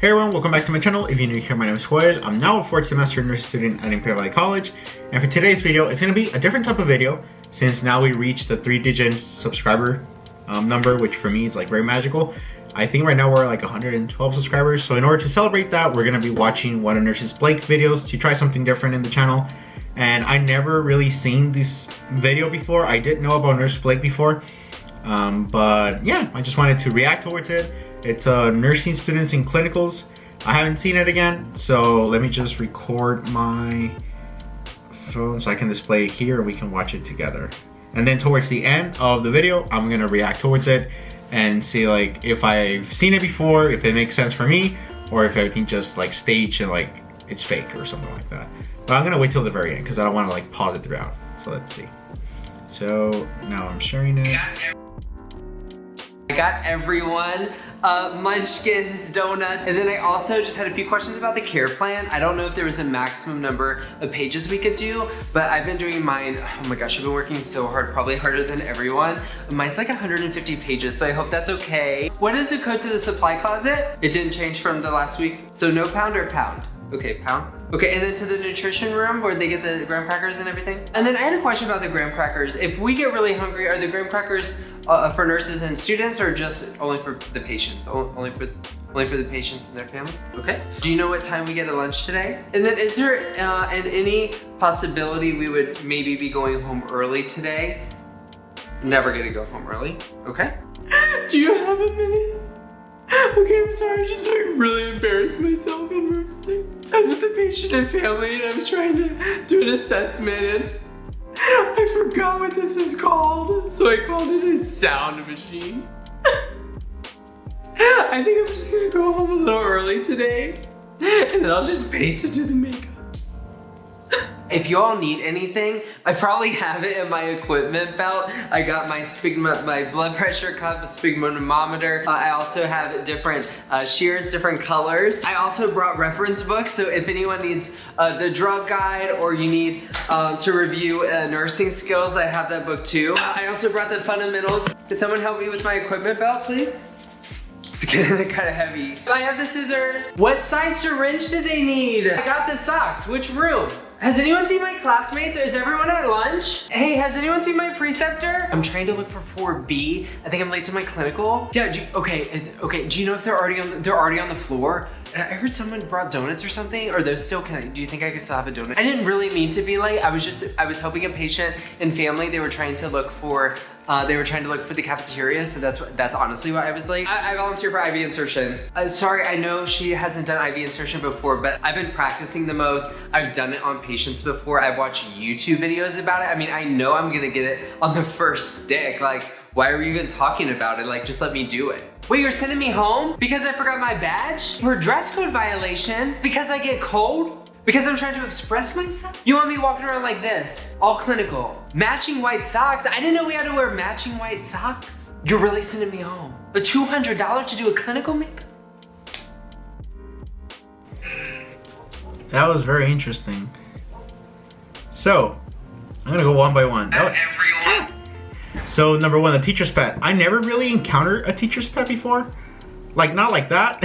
Hey everyone, welcome back to my channel. If you're new here, my name is Joel. I'm now a 4th semester nursing student at Imperial Valley College. And for today's video, it's going to be a different type of video since now we reached the 3-digit subscriber number, which for me is like very magical. I think right now we're like 112 subscribers. So in order to celebrate that, we're going to be watching one of Nurses Blake videos to try something different in the channel. And I never really seen this video before. I did know about Nurse Blake before. But yeah, I just wanted to react towards it. It's nursing students in clinicals. I haven't seen it again, so let me just record my phone so I can display it here and we can watch it together. And then towards the end of the video, I'm gonna react towards it and see like if I've seen it before, if it makes sense for me, or if everything just like staged and like it's fake or something like that. But I'm gonna wait till the very end because I don't want to like pause it throughout. So let's see. So now I'm sharing it. I got everyone munchkins, donuts, and then I also just had a few questions about the care plan. I don't know if there was a maximum number of pages we could do, but I've been doing mine. Oh my gosh, I've been working so hard, probably harder than everyone. Mine's like 150 pages, so I hope that's okay. What is the code to the supply closet? It didn't change from the last week. So no pound or pound? Okay, pound. Okay, and then to the nutrition room where they get the graham crackers and everything. And then I had a question about the graham crackers. If we get really hungry, are the graham crackers for nurses and students or just only for the patients? Only for the patients and their families? Okay. Do you know what time we get at lunch today? And then is there any possibility we would maybe be going home early today? Never gonna go home early. Okay. Do you have a minute? Okay, I'm sorry, I just like really embarrassed myself in nursing. I was with the patient and family and I was trying to do an assessment and I forgot what this is called, so I called it a sound machine. I think I'm just gonna go home a little early today and then I'll just pay to do the makeup. If you all need anything, I probably have it in my equipment belt. I got my blood pressure cuff, a sphygmomanometer. I also have different shears, different colors. I also brought reference books, so if anyone needs the drug guide or you need to review nursing skills, I have that book too. I also brought the fundamentals. Can someone help me with my equipment belt, please? It's getting kind of heavy. I have the scissors. What size syringe do they need? I got the socks. Which room? Has anyone seen my classmates? Is everyone at lunch? Hey, has anyone seen my preceptor? I'm trying to look for 4B. I think I'm late to my clinical. Yeah, okay. Do you know if they're already on the floor? I heard someone brought donuts or something, or they're still, do you think I could still have a donut? I didn't really mean to be late. I was helping a patient and family. They were trying to look for the cafeteria, so that's honestly why I was late. I volunteer for IV insertion. Sorry, I know she hasn't done IV insertion before, but I've been practicing the most. I've done it on patients before. I've watched YouTube videos about it. I mean, I know I'm gonna get it on the first stick. Like, why are we even talking about it? Like, just let me do it. Wait, you're sending me home? Because I forgot my badge? For a dress code violation? Because I get cold? Because I'm trying to express myself? You want me walking around like this? All clinical. Matching white socks? I didn't know we had to wear matching white socks. You're really sending me home. A $200 to do a clinical makeup? That was very interesting. So, I'm gonna go one by one. So number one, the teacher's pet. I never really encountered a teacher's pet before. Like, not like that.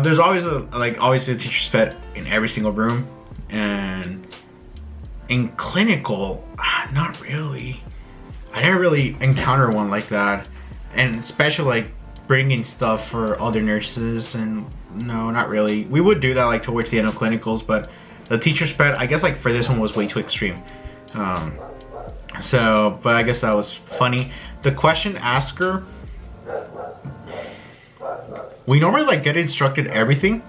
There's always obviously a teacher's pet in every single room. And in clinical, not really. I never really encountered one like that. And especially like bringing stuff for other nurses, and no, not really. We would do that like towards the end of clinicals, but the teacher's pet, I guess like for this one was way too extreme. But I guess that was funny. The question asker, we normally like get instructed everything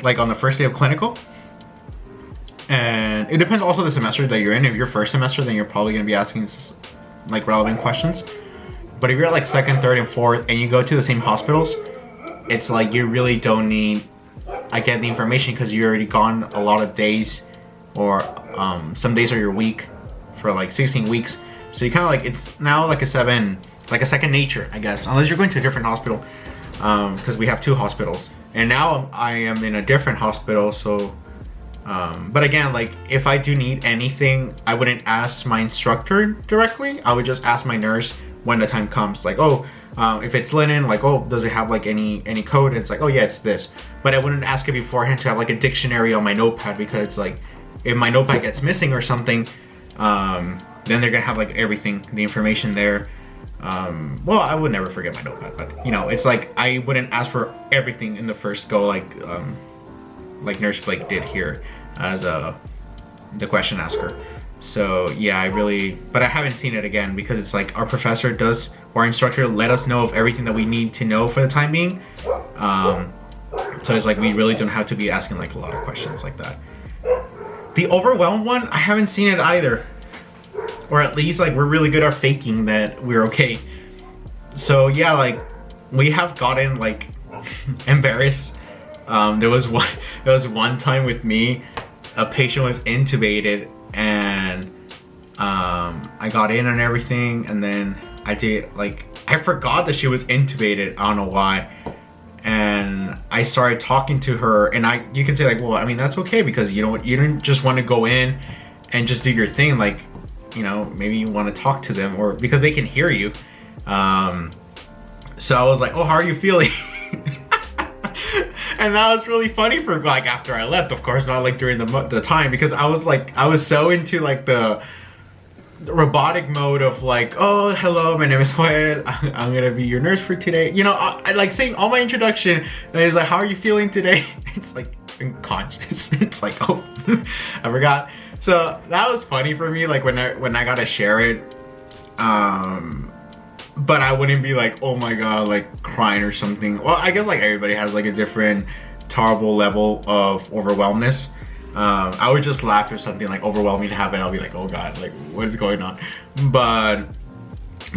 like on the first day of clinical, and it depends also the semester that you're in. If you're first semester, then you're probably going to be asking like relevant questions, but if you're at like second, third, and fourth and you go to the same hospitals, it's like you really don't need I get the information because you already gone a lot of days, or some days are your week for like 16 weeks. So you kind of like, it's now like a second nature, I guess, unless you're going to a different hospital, because we have 2 hospitals. And now I am in a different hospital, so, but again, like if I do need anything, I wouldn't ask my instructor directly. I would just ask my nurse when the time comes, like, oh, If it's linen, like, oh, does it have like any code? It's like, oh yeah, it's this. But I wouldn't ask it beforehand to have like a dictionary on my notepad, because like if my notepad gets missing or something, then they're gonna have like everything, the information there. Well, I would never forget my notepad, but you know, it's like I wouldn't ask for everything in the first go, like Nurse Blake did here as the question asker. So yeah, but I haven't seen it again, because it's like our professor does, or our instructor let us know of everything that we need to know for the time being. So it's like we really don't have to be asking like a lot of questions like that. The overwhelmed one, I haven't seen it either. Or at least like we're really good at faking that we're okay. So yeah, like we have gotten like embarrassed. There was one time with me, a patient was intubated, and I got in and everything, and then I forgot that she was intubated. I don't know why. And I started talking to her, and you can say like, well, I mean, that's okay, because you didn't just want to go in and just do your thing. Like, you know, maybe you want to talk to them, or because they can hear you. So I was like, oh, how are you feeling? And that was really funny for like after I left, of course, not like during the time, because I was so into like the robotic mode of like, oh, hello, my name is Joel, I'm gonna be your nurse for today. You know, I like saying all my introduction, and it's like, how are you feeling today? It's like unconscious. It's like, oh, I forgot. So that was funny for me, like when I got to share it. But I wouldn't be like, oh my god, like crying or something. Well, I guess like everybody has like a different tolerable level of overwhelmness. I would just laugh if something like overwhelming happened. I'll be like, oh god, like what is going on? But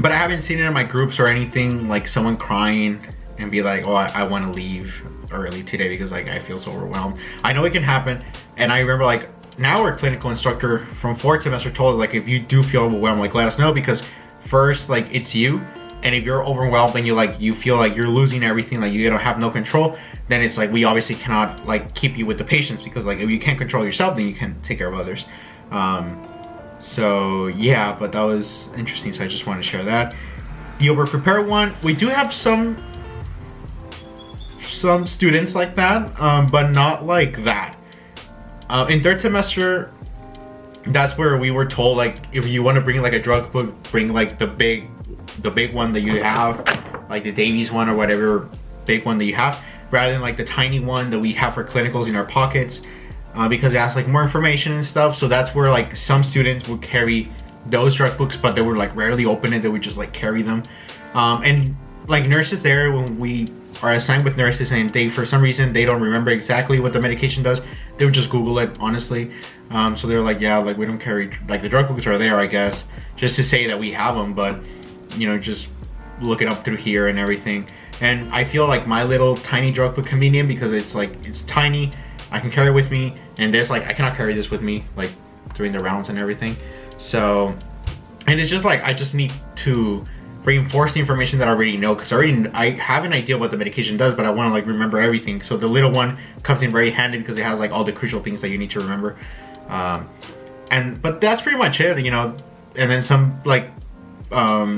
I haven't seen it in my groups or anything, like someone crying and be like, oh, I want to leave early today because like I feel so overwhelmed. I know it can happen, and I remember like now our clinical instructor from 4th semester told us like, if you do feel overwhelmed, like let us know, because first like it's you, and if you're overwhelmed and you feel like you're losing everything, like you don't have no control, then it's like we obviously cannot like keep you with the patients, because like if you can't control yourself, then you can't take care of others. So yeah, but that was interesting, so I just wanted to share that. The over prepared one, we do have some students like that, but not like that. In 3rd semester, that's where we were told like, if you want to bring like a drug book, bring like the big one that you have, like the Davies one or whatever big one that you have, rather than like the tiny one that we have for clinicals in our pockets, because it has like more information and stuff. So that's where like some students would carry those drug books, but they would like rarely open it. They would just like carry them. And like nurses there, when we are assigned with nurses and they, for some reason, they don't remember exactly what the medication does, they would just Google it, honestly. So they're like, yeah, like we don't carry, like the drug books are there, I guess, just to say that we have them, but you know, just look it up through here and everything. And I feel like my little tiny drug book convenient, because it's like, it's tiny, I can carry it with me, and this, like I cannot carry this with me like during the rounds and everything. So, and it's just like I just need to reinforce the information that I already know, because I have an idea what the medication does, but I want to like remember everything. So the little one comes in very handy, because it has like all the crucial things that you need to remember. But that's pretty much it, you know. And then some like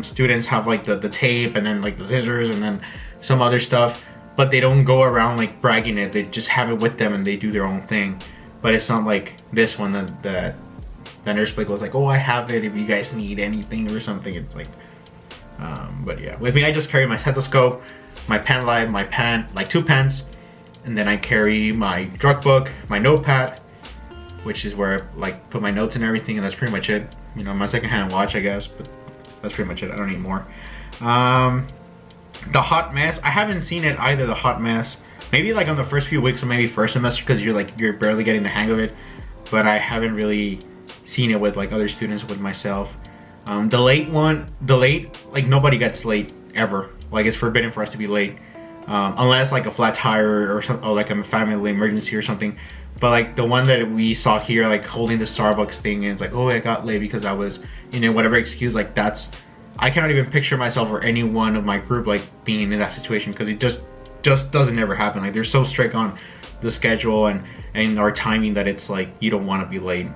students have like the tape, and then like the scissors, and then some other stuff, but they don't go around like bragging it. They just have it with them and they do their own thing. But it's not like this one that Nurse Blake was like, oh, I have it if you guys need anything or something. It's like, but yeah, with me I just carry my stethoscope, my pen light, my pen, like 2 pens, and then I carry my drug book, my notepad, which is where I like put my notes and everything, and that's pretty much it. You know, my secondhand watch, I guess, but that's pretty much it. I don't need more. The hot mess, I haven't seen it either, the hot mess. Maybe like on the first few weeks, or maybe first semester, because you're barely getting the hang of it. But I haven't really seen it with like other students, with myself. The late one, like nobody gets late ever. Like it's forbidden for us to be late, unless like a flat tire or like a family emergency or something. But like the one that we saw here, like holding the Starbucks thing, and it's like, oh, I got late because I was, you know, whatever excuse, like that's, I cannot even picture myself or any one of my group like being in that situation, because it just doesn't ever happen. Like they're so strict on the schedule and our timing that it's like you don't want to be late.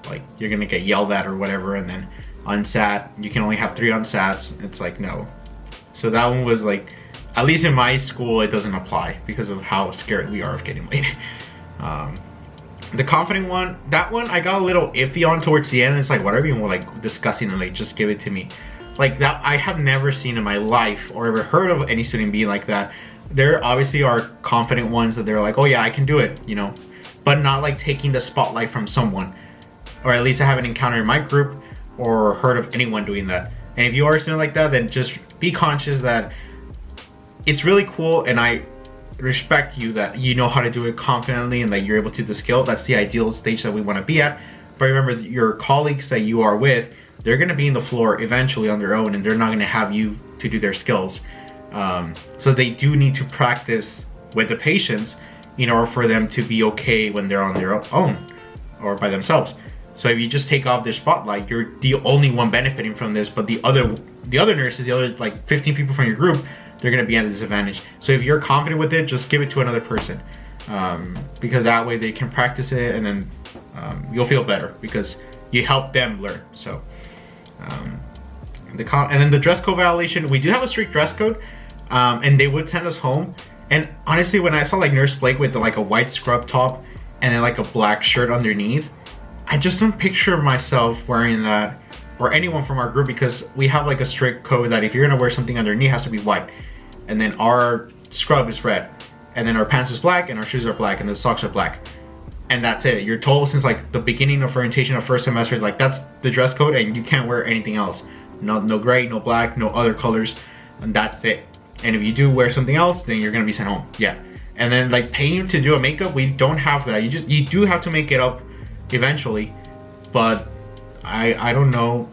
Like you're gonna get yelled at or whatever, and then on SAT you can only have 3 on SATs. It's like, no, So that one was like, at least in my school, it doesn't apply because of how scared we are of getting late. The confident one, that one I got a little iffy on towards the end. It's like, whatever you want, like discussing and like just give it to me. Like that, I have never seen in my life or ever heard of any student be like that. There obviously are confident ones that they're like, oh yeah, I can do it, you know, but not like taking the spotlight from someone, or at least I haven't encountered in my group or heard of anyone doing that. And if you are a student like that, then just be conscious that it's really cool, and I respect you that you know how to do it confidently and that you're able to do the skill. That's the ideal stage that we want to be at. But remember, your colleagues that you are with, they're going to be in the floor eventually on their own, and they're not going to have you to do their skills. So they do need to practice with the patients in order for them to be okay when they're on their own or by themselves. So if you just take off their spotlight, you're the only one benefiting from this, but the other nurses, the other like 15 people from your group, they're going to be at a disadvantage. So if you're confident with it, just give it to another person, because that way they can practice it, and then you'll feel better because you help them learn. So and then the dress code violation, we do have a strict dress code, and they would send us home. And honestly, when I saw like Nurse Blake with like a white scrub top and then like a black shirt underneath, I just don't picture myself wearing that, or anyone from our group, because we have like a strict code that if you're gonna wear something underneath, it has to be white, and then our scrub is red, and then our pants is black, and our shoes are black, and the socks are black, and that's it. You're told since like the beginning of orientation of first semester, like that's the dress code, and you can't wear anything else. No gray, no black, no other colors, and that's it. And if you do wear something else, then you're gonna be sent home. Yeah. And then like paying you to do a makeup, we don't have that. You do have to make it up eventually, but I don't know.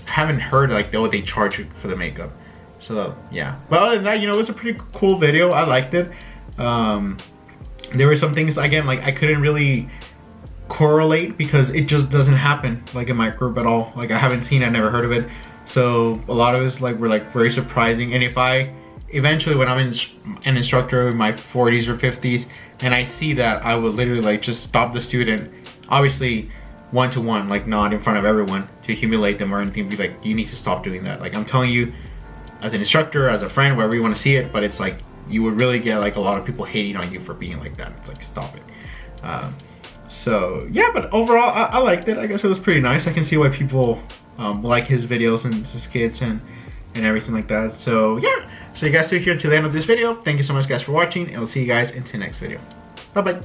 Haven't heard like what they charge you for the makeup. So yeah. But other than that, you know, it was a pretty cool video. I liked it. There were some things, again, like I couldn't really correlate because it just doesn't happen like in my group at all. Like I haven't seen, I never heard of it. So a lot of us were like very surprising. And if I eventually, when I'm an instructor in my 40s or 50s, and I see that, I would literally like just stop the student, obviously one-to-one, like not in front of everyone to humiliate them or anything, be like, you need to stop doing that. Like I'm telling you, as an instructor, as a friend, wherever you want to see it, but it's like you would really get like a lot of people hating on you for being like that. It's like, stop it. So yeah, but overall I liked it. I guess it was pretty nice. I can see why people like his videos and his skits and everything like that. So yeah, so you guys stay here to the end of this video. Thank you so much guys for watching, and I'll see you guys in the next video. Bye bye.